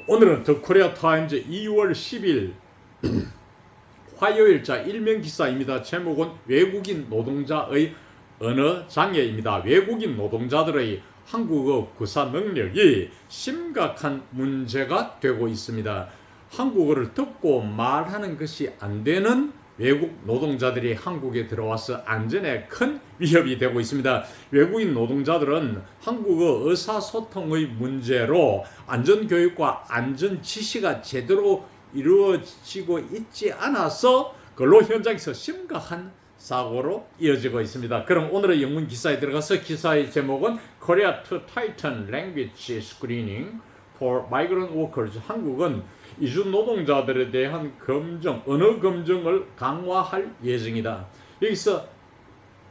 오늘은 더 코리아 타임즈 2월 10일 화요일자 일면 기사입니다. 제목은 외국인 노동자의 언어 장애입니다. 외국인 노동자들의 한국어 구사 능력이 심각한 문제가 되고 있습니다. 한국어를 듣고 말하는 것이 안 되는 외국 노동자들이 한국에 들어와서 안전에 큰 위협이 되고 있습니다. 외국인 노동자들은 한국어 의사소통의 문제로 안전교육과 안전지시가 제대로 이루어지고 있지 않아서 근로 현장에서 심각한 사고로 이어지고 있습니다. 그럼 오늘의 영문 기사에 들어가서 기사의 제목은 Korea to Tighten Language Screening for Migrant Workers. 한국은 이주 노동자들에 대한 검정, 언어 검정을 강화할 예정이다. 여기서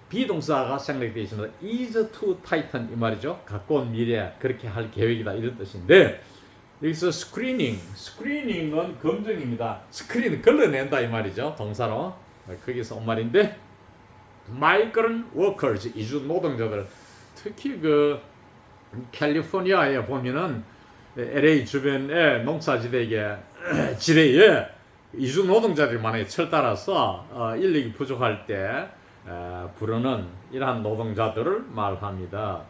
비동사가 생략되어 있습니다. is to tighten 이 말이죠. 가까운 미래에 그렇게 할 계획이다 이런 뜻인데 여기서 스크리닝은 검증입니다. 스크린 걸러낸다 이 말이죠. 동사로 거기서 온 말인데 migrant workers 이주 노동자들 특히 그 캘리포니아에 보면은 LA 주변의 농사지대에 지대에 이주 노동자들이 많이 철따라서 인력이 부족할 때 부르는 이러한 노동자들을 말합니다.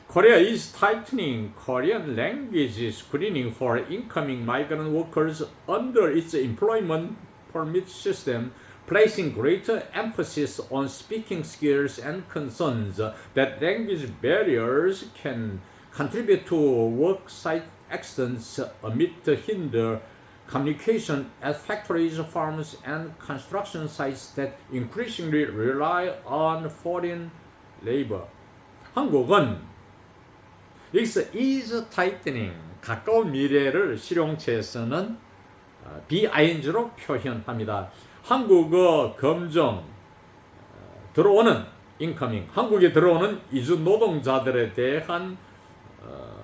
Korea is tightening Korean language screening for incoming migrant workers under its employment permit system, placing greater emphasis on speaking skills and concerns that language barriers can contribute to worksite accidents amid the hinder communication at factories, farms, and construction sites that increasingly rely on foreign labor. 한국은 여기서 is tightening 가까운 미래를 실용체에서는 BING로 표현합니다. 한국어 검정 들어오는 incoming 한국에 들어오는 이주 노동자들에 대한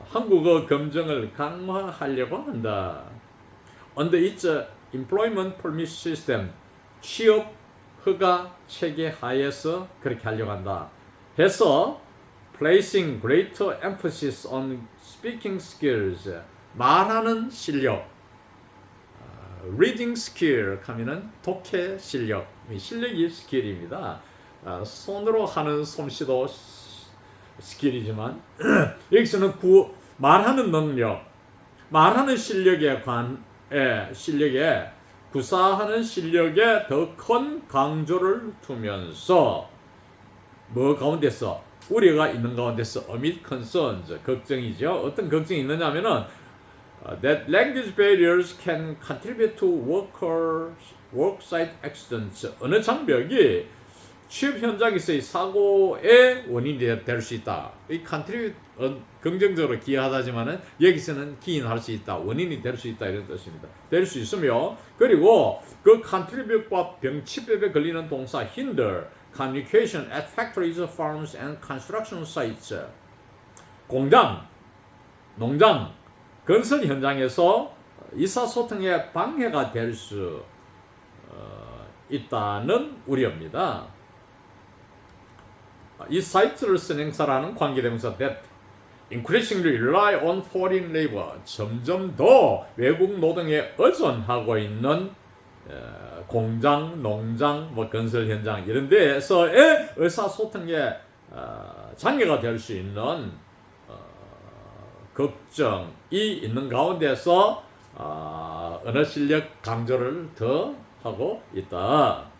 한국어 검증을 강화하려고 한다. Under its employment permit system, 취업 허가 체계 하에서 그렇게 하려고 한다. 해서 placing greater emphasis on speaking skills, 말하는 실력, reading skill 하면은 독해 실력, 실력이 스킬입니다. 손으로 하는 솜씨도 스킬이지만 여기서는 말하는 능력, 말하는 실력에 구사하는 실력에 더 큰 강조를 두면서 뭐 가운데서 우려가 있는 가운데서 amid concerns 걱정이죠. 어떤 걱정이 있느냐면은 that language barriers can contribute to worksite accidents. 언어 장벽이 취업 현장에서의 사고의 원인이 될 수 있다. 이 contribute 긍정적으로 기여하다지만은 여기서는 기인할 수 있다. 원인이 될 수 있다 이런 뜻입니다. 될 수 있으며 그리고 그 contribute과 병치법에 걸리는 동사 hinder communication at factories, farms, and construction sites. 공장, 농장, 건설 현장에서 의사소통에 방해가 될 수 있다는 우려입니다. 이 사이트를 쓴 행사라는 관계대명사 that increasingly rely on foreign labor 점점 더 외국 노동에 의존하고 있는 공장, 농장, 건설 현장 이런 데에서의 의사소통에 장애가 될 수 있는 걱정이 있는 가운데서 언어 실력 강조를 더 하고 있다.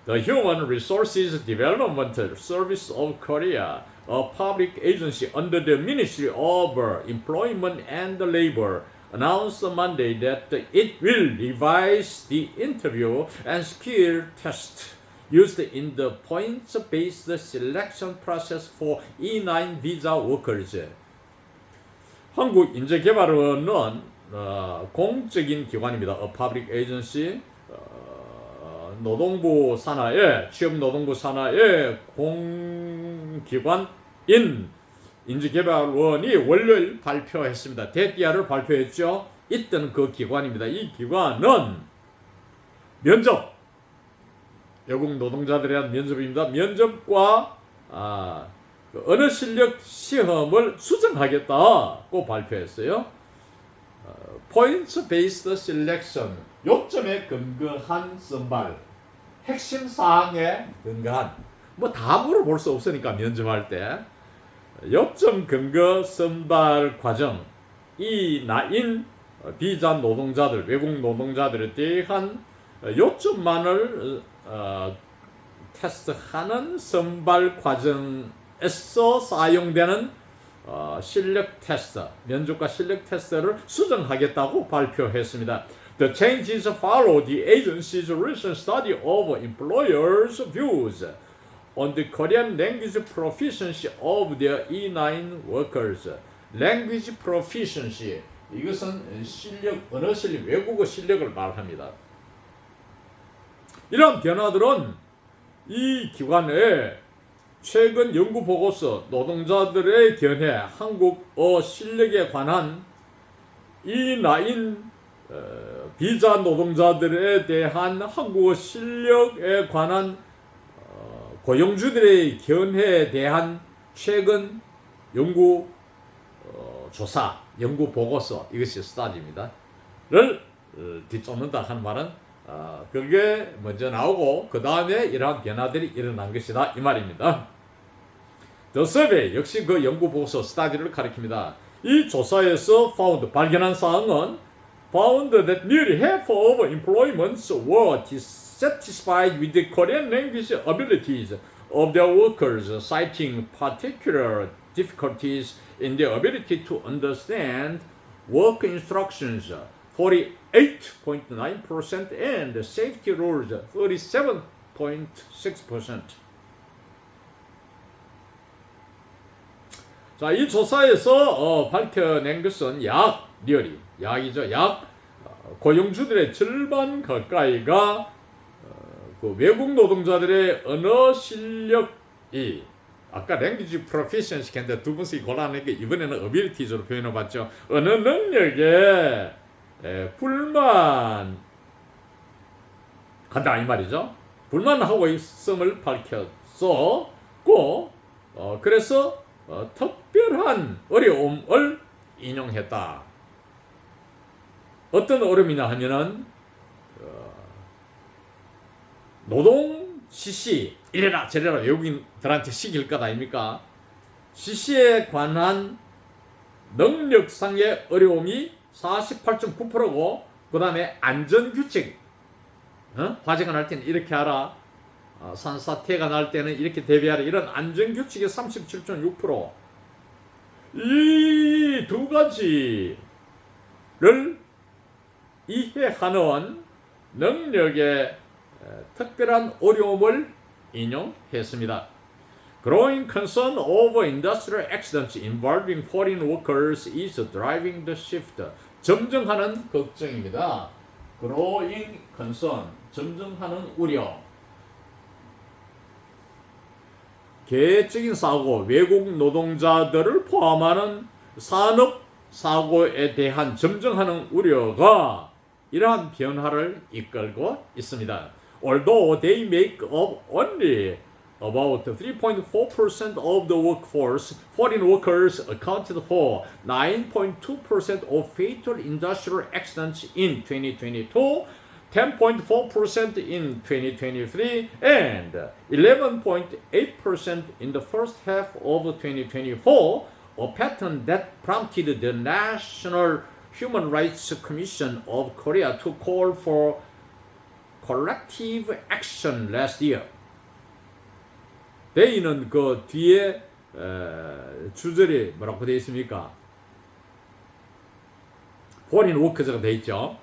The Human Resources Development Service of Korea, a public agency under the Ministry of Employment and Labor, announced on Monday that it will revise the interview and skill test used in the points-based selection process for E9 visa workers. 한국인재개발원은 공적인 기관입니다. A public agency, 노동부 산하의 취업노동부 산하의 공기관인 인재개발원이 월요일 발표했습니다. 데디아를 발표했죠. 이때는 그 기관입니다. 이 기관은 면접, 외국 노동자들에 대한 면접입니다. 면접과 언어 실력 시험을 수정하겠다고 발표했어요. Points Based Selection, 요점에 근거한 선발, 핵심 사항에 근거한, 뭐 다 물어볼 수 없으니까 면접할 때 요점 근거 선발 과정, 이 나인 비자 노동자들, 외국 노동자들에 대한 요점만을 테스트하는 선발 과정에서 사용되는 실력 테스트, 면접과 실력 테스트를 수정하겠다고 발표했습니다. The changes follow the agency's recent study of employers' views on the Korean language proficiency of their E9 workers. Language proficiency, 이것은 실력, 언어 실력, 외국어 실력을 말합니다. 이런 변화들은 이 기관의 최근 연구 보고서 노동자들의 견해 한국어 실력에 관한 E9 비자 노동자들에 대한 한국어 실력에 관한 고용주들의 견해에 대한 최근 연구 조사, 연구 보고서, 이것이 스타디입니다. 를 뒤쫓는다 하는 말은 그게 먼저 나오고 그 다음에 이러한 변화들이 일어난 것이다 이 말입니다. The survey, 역시 그 연구 보고서 스타디를 가리킵니다. 이 조사에서 발견한 사항은 found that nearly half of employments were dissatisfied with the Korean language abilities of their workers, citing particular difficulties in their ability to understand work instructions, 48.9%, and safety rules, 37.6%. 자, 이 조사에서 밝혀낸 것은 약이죠. 고용주들의 절반 가까이가 그 외국 노동자들의 언어 실력이, 아까 랭귀지 프로피션시 했는데 두 번씩 골라내니까 이번에는 어빌리티즈로 표현해 봤죠. 언어 능력에 불만 한다 이 말이죠. 불만하고 있음을 밝혔고, 그래서 특별한 어려움을 인용했다. 어떤 어려움이냐 하면은 노동 지시, 이래라 저래라 외국인들한테 시킬 것 아닙니까? 지시에 관한 능력상의 어려움이 48.9%고, 그 다음에 안전규칙, 화재가 날 때는 이렇게 하라, 산사태가 날 때는 이렇게 대비하라, 이런 안전규칙이 37.6%. 이 두 가지를 이해하는 능력의 특별한 어려움을 인용했습니다. Growing concern over industrial accidents involving foreign workers is driving the shift. 점증하는 걱정입니다. Growing concern, 점증하는 우려. 계획적인 사고, 외국 노동자들을 포함하는 산업 사고에 대한 점증하는 우려가 이러한 변화를 이끌고 있습니다. Although they make up only about 3.4% of the workforce, foreign workers accounted for 9.2% of fatal industrial accidents in 2022, 10.4% in 2023, and 11.8% in the first half of 2024, a pattern that prompted the National Human Rights Commission of Korea to call for collective action last year. they는 그 뒤에 주절이 뭐라고 되어 있습니까? foreign workers가 되어 있죠.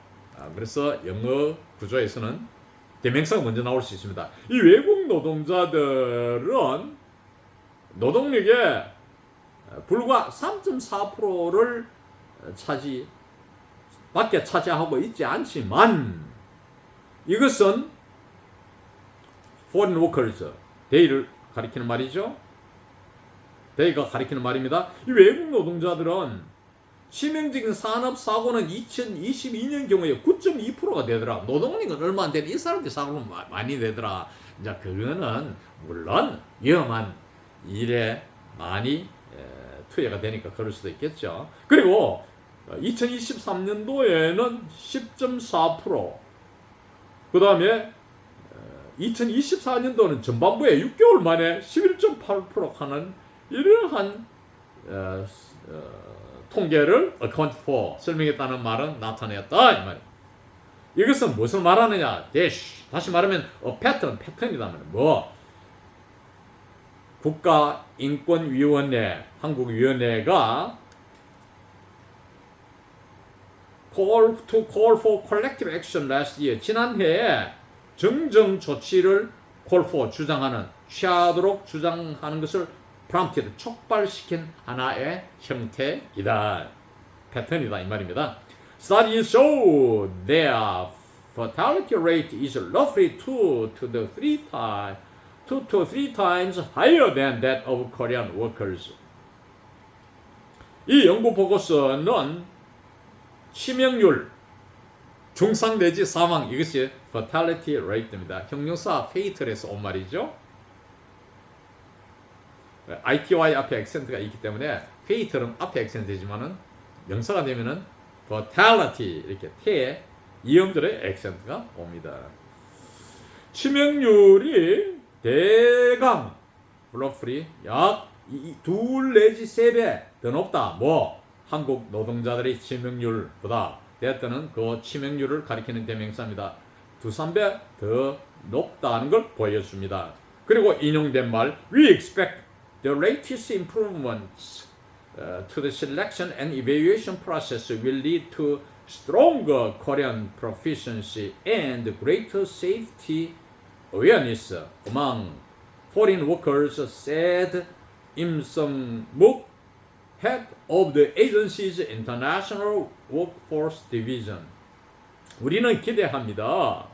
그래서 영어 구조에서는 대명사가 먼저 나올 수 있습니다. 이 외국 노동자들은 노동력의 불과 3.4%를 밖에 차지하고 있지 않지만, 이것은 foreign workers, they를 가리키는 말이죠. they가 가리키는 말입니다. 이 외국 노동자들은 치명적인 산업 사고는 2022년 경우에 9.2%가 되더라. 노동력은 얼마 안 되는 이 사람들 사고는 많이 되더라. 이제 그거는 물론 위험한 일에 많이 투여가 되니까 그럴 수도 있겠죠. 그리고 2023년도에는 10.4%, 그 다음에 2024년도는 전반부에 6개월 만에 11.8% 하는 이러한 통계를 account for, 설명했다는 말은 나타냈다 이 말이에요. 이것은 무엇을 말하느냐? 다시 말하면 패턴이다. 뭐? 국가인권위원회, 한국위원회가 call for collective action last year, 지난해에 정정 조치를 call for, 취하도록 주장하는 것을 prompted, 촉발시킨 하나의 형태이다. 패턴이다 이 말입니다. Studies show their fatality rate is roughly 2 to 3 times higher than that of Korean workers. 이 연구 보고서는 치명률, 중상 내지 사망, 이것이 fatality rate입니다. 형용사 fatal에서 온 말이죠. ITY 앞에 액센트가 있기 때문에 fatal은 앞에 액센트지만은 명사가 되면은 fatality 이렇게 태에 이음절의 액센트가 옵니다. 치명률이 대강 roughly 약 2 내지 3배 더 높다. 뭐 한국 노동자들의 치명률보다 대때는 그 치명률을 가리키는 대명사입니다. 2~3배 더 높다는 걸 보여줍니다. 그리고 인용된 말 We expect the latest improvements to the selection and evaluation process will lead to stronger Korean proficiency and greater safety awareness among foreign workers, said Im Sung-muk, head of the agency's International Workforce Division. 우리는 기대합니다.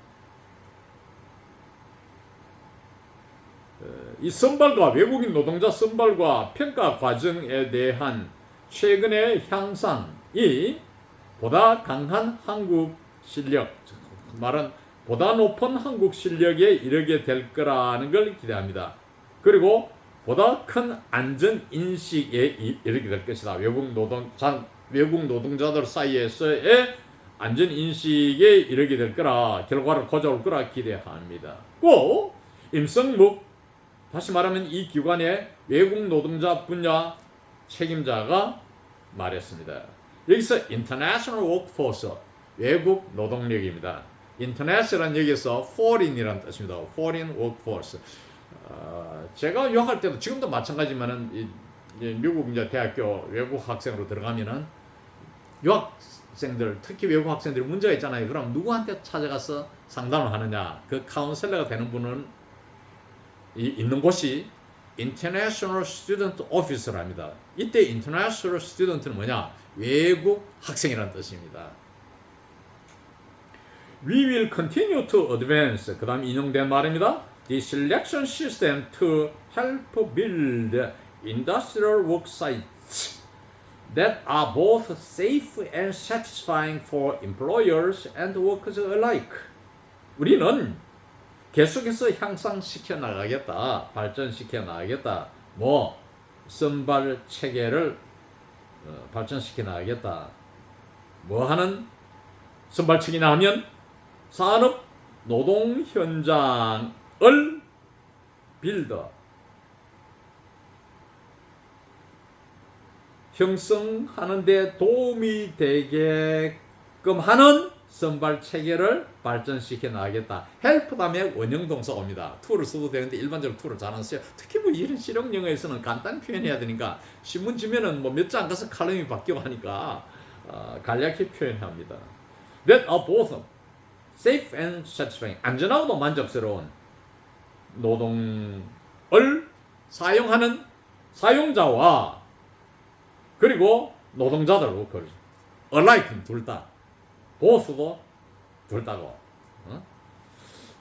이 선발과 외국인 노동자 선발과 평가 과정에 대한 최근의 향상이 보다 강한 한국 실력, 말은 보다 높은 한국 실력에 이르게 될 거라는 걸 기대합니다. 그리고 보다 큰 안전 인식에 이르게 될 것이다. 외국 노동자들 사이에서의 안전 인식에 이르게 될 거라, 결과를 가져올 거라 기대합니다. 꼭 임성묵, 다시 말하면 이 기관의 외국 노동자 분야 책임자가 말했습니다. 여기서 international workforce, 외국 노동력입니다. international은 여기서 foreign이라는 뜻입니다. foreign workforce. 제가 유학할 때도 지금도 마찬가지지만은 미국 이제 대학교 외국 학생으로 들어가면은 유학생들, 특히 외국 학생들이 문제가 있잖아요. 그럼 누구한테 찾아가서 상담을 하느냐? 그 카운셀러가 되는 분은 있는 곳이 International Student Office랍니다. 이때 International Student는 뭐냐? 외국 학생이라는 뜻입니다. We will continue to advance. 그 다음 인용된 말입니다. The selection system to help build industrial work sites that are both safe and satisfying for employers and workers alike. 우리는 계속해서 향상시켜 나가겠다, 발전시켜 나가겠다. 뭐 선발 체계를 발전시켜 나가겠다. 뭐 하는 선발 체계냐 하면 산업 노동 현장을 빌더 형성하는 데 도움이 되게끔 하는 선발 체계를 발전시켜 나가겠다. 헬프 다음에 원형 동사 옵니다. to를 써도 되는데 일반적으로 to를 잘 안 써요. 특히 뭐 이런 실용 영어에서는 간단히 표현해야 되니까 신문 지면은 뭐 몇 장 가서 칼럼이 바뀌고 하니까 간략히 표현합니다. That are both safe and satisfying, 안전하고도 만족스러운 노동을 사용하는 사용자와 그리고 노동자들 workers alike 둘 다, both도 둘 다고,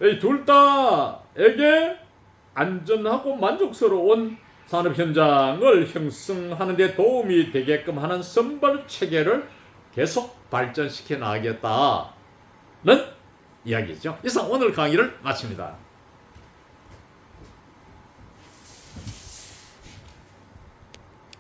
이 둘 다에게 안전하고 만족스러운 산업 현장을 형성하는 데 도움이 되게끔 하는 선발 체계를 계속 발전시켜 나가겠다는 이야기죠. 이상 오늘 강의를 마칩니다.